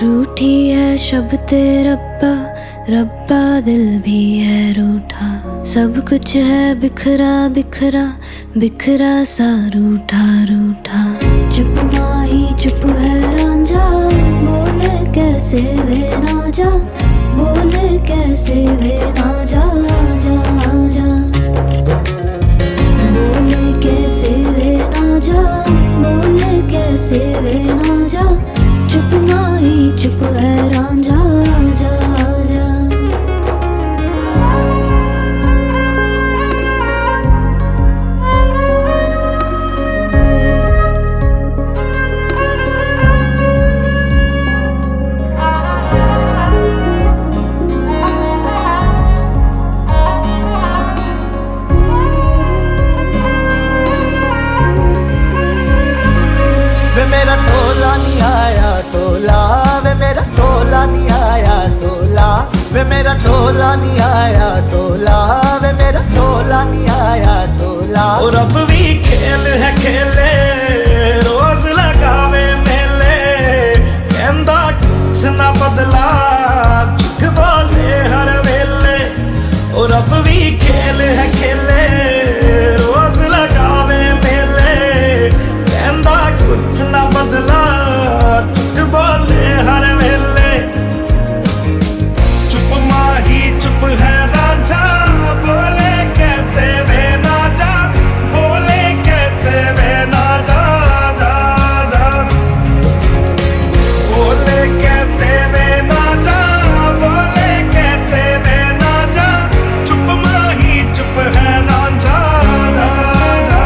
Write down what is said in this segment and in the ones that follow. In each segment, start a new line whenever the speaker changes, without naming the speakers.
रूठी है शब्द रब्बा, रब्बा दिल भी है रूठा। सब कुछ है बिखरा बिखरा, बिखरा सा रूठा रूठा। चुप माही चुप है रांझा, बोले कैसे वे ना जा, बोले कैसे वे ना जा जा जा। बोले कैसे वे ना जा, बोले कैसे वे ना जा। चुप माही चुप है रांझा जा जा।
वे मेरा टोला नहीं आया टोला, वे मेरा टोला नहीं आया टोला, वे मेरा टोला नहीं आया टोला, वे मेरा टोला नहीं आया टोला। और अब भी खेल है खेले, रोज लगावे मेले, कहंदा कुछ ना बदला, झूठ बोले हर वेले। और अब भी खेल है खेले, रोज लगावे मेले, कहंदा कुछ ना बदला, झूठ बोले हर वेले। चुप माही चुप है रांझा, बोले कैसे वे ना जा, बोले कैसे वे ना जा जा जा। बोले कैसे वे ना जा, बोले कैसे वे ना जा। चुप माही चुप है रांझा जा जा।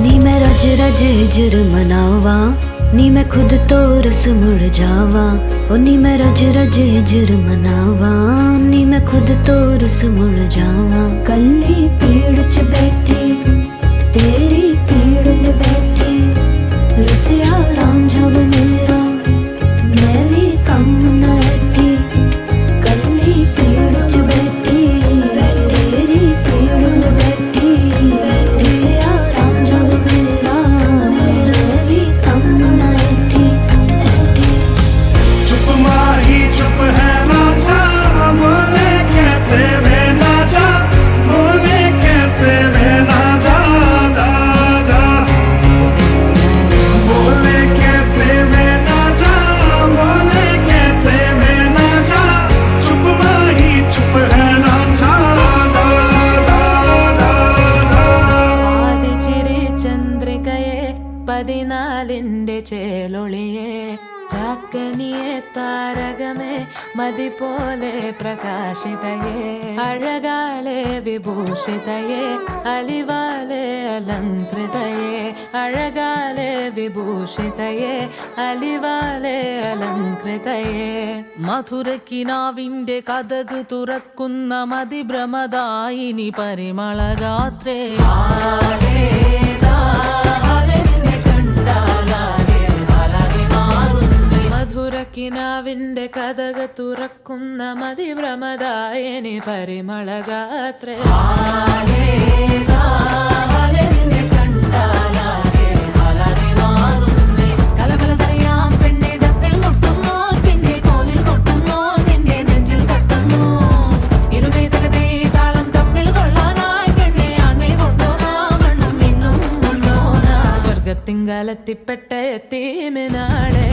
नी मैं रज रज हिजर मनावा, नी मैं खुद तो रस मुड़ जावा। ओ नी मैं रज रज हिजर मनावा, नी मैं खुद तो रस मुड़ जावा। कल्ली पीड़ च बैठी तेरी पीड़ में बैठी, रसिया रांझा वे मेरा मैं भी कम न ऐठी। कल्ली पीड़ च बैठी तेरी पीड़ में बैठी, रसिया रांझा वे मेरा मैं भी कम न ऐठी ऐठी।
चुप माही चुप है रांझा, बोले कैसे वे ना जा, बोले कैसे वे ना जा जा जा। बोले कैसे वे ना जा, बोले कैसे वे ना जा। चुप माही चुप है रांझा जा जा जा जा।
ആദിച്ചിരി ചന്ദ്രികയെ പതിനാലിന്റെ ചേലൊളിയെ, രാക്കനിയെ താരകമേ മതി പോലെ പ്രകാശിതയെ, അഴകാലെ വിഭൂഷിതയെ അലിവാലെ അലങ്കൃതയെ, അഴകാലെ വിഭൂഷിതയെ അലിവാലെ അലങ്കൃതയെ. മധുരക്കിനാവിന്റെ കഥക് തുറക്കുന്ന മതിഭ്രമദായിനി പരിമളഗാത്രേ. മധുരക്കിനാവിന്റെ കഥക് തുറക്കുന്ന മതിഭ്രമദായിനി പരിമളഗാത്രേ. കലബലതറിയാം പെണ്ണെ ദഫിൽ മുട്ടുന്നു, പിന്നെ കോലിൽ കൊട്ടുന്നു, നിന്റെ നെഞ്ചിൽ തട്ടുന്നു. ഇരുവേദകതേ താളം തമ്മിൽ കൊള്ളാനായി പെണ്ണെ ആണെ കൊണ്ടോനാ, മണ്ണും മിന്നും കൊണ്ടോനാ. സ്വർഗത്തിങ്കലെത്തിപ്പെട്ട എത്തീമിനാളെ.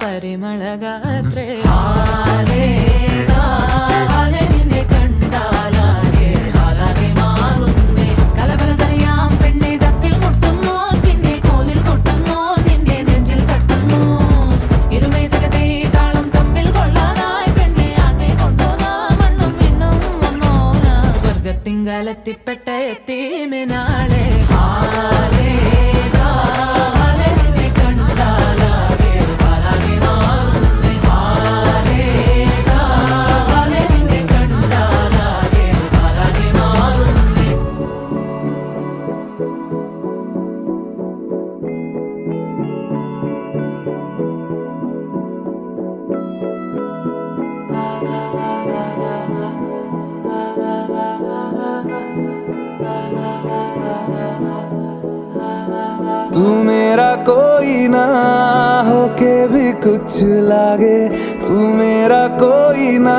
പരിമളഗാത്രേ ഹാലേ ഹാലേ നിന്നെ കണ്ടാലാകെ ഹാലാകെ മാറുന്നേ കലബലതറിയാം പെണ്ണെ ദഫിൽ മുട്ടുന്നു പിന്നെ കോലിൽ കൊട്ടുന്നു നിന്റെ നെഞ്ചിൽ തട്ടുന്നു ഇരുമേതകത്തെ താളം തമ്മിൽ കൊള്ളാനായി പെണ്ണെ ആൺമേ കൊണ്ടോനാ മണ്ണും മിണ്ണും വന്നോനാ സ്വർഗത്തിങ്കലെത്തിപ്പെട്ട എത്തീമിനാളെ ഹാലേ ഹാലേ നിന്നെ കണ്ടാലാകെ ഹാലാകെ മാറുന്നേ ഹാലേ ഹാലേ നിന്നെ കണ്ടാലാകെ ഹാലാകെ മാറുന്നേ
तू मेरा कोई ना होके भी कुछ लागे, तू मेरा कोई ना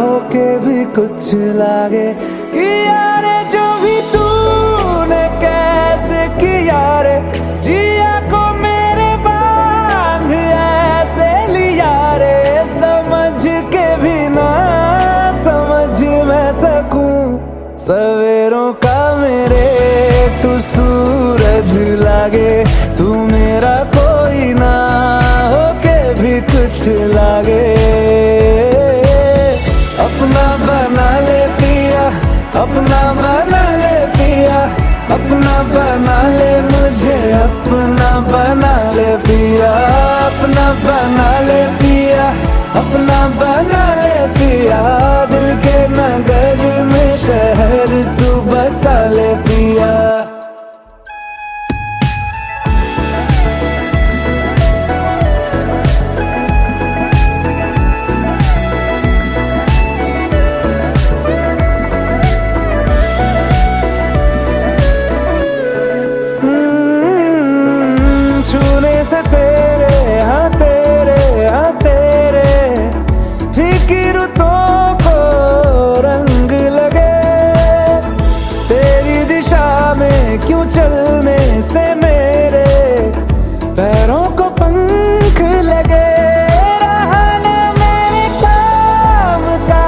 होके भी कुछ लागे। किया रे जो भी तूने कैसे किया रे, जिया को मेरे बांध ऐसे लिया रे। समझ के भी ना समझ मैं सकूं सवेरों का मेरे तू सूरज लागे। तू मेरा कोई ना होके भी कुछ लागे। अपना बना ले पिया, अपना बना ले पिया, अपना बना ले मुझे, अपना बना ले पिया, अपना बना ले पिया, अपना बना ले पिया। दिल के नगर में शहर तू बसा ले पिया। छूने से तेरे हाँ तेरे हाँ तेरे फीकी रुतों को रंग लगे। तेरी दिशा में क्यों चलने से मेरे पैरों को पंख लगे। रहा ना मेरे काम का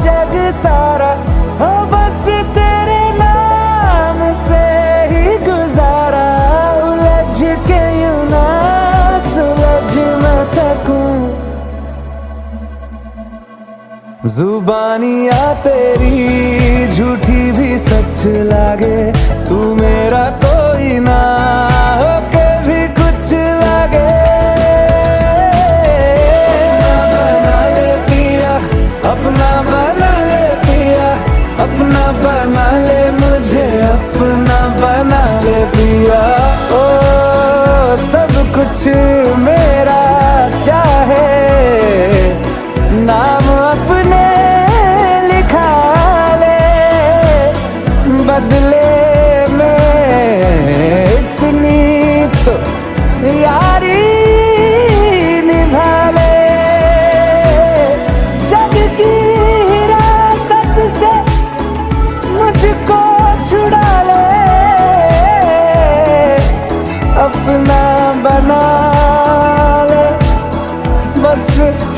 जग सारा, हो बस तेरे नाम से ही गुजारा। उलझ के यूं ना सुलझ न सकूं, जुबानियाँ तेरी झूठी भी सच लागे। तू मेरा कोई ना होके भी कुछ लागे। अपना बना ले पिया, अपना बना ले पिया, अपना बना ले मुझे, अपना बना ले पिया। ओ सब कुछ मेरा चाहे, नाम अपने लिखा ले। बदले में इतनी तो यारी निभा ले। जग की हिरासत से मुझको छुड़ा ले। अपना बना ले, बस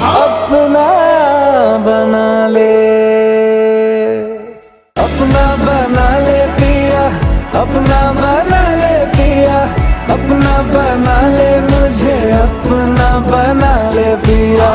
अपना बना ले। अपना बना ले पिया, अपना बना ले पिया, अपना बना ले मुझे, अपना बना ले पिया।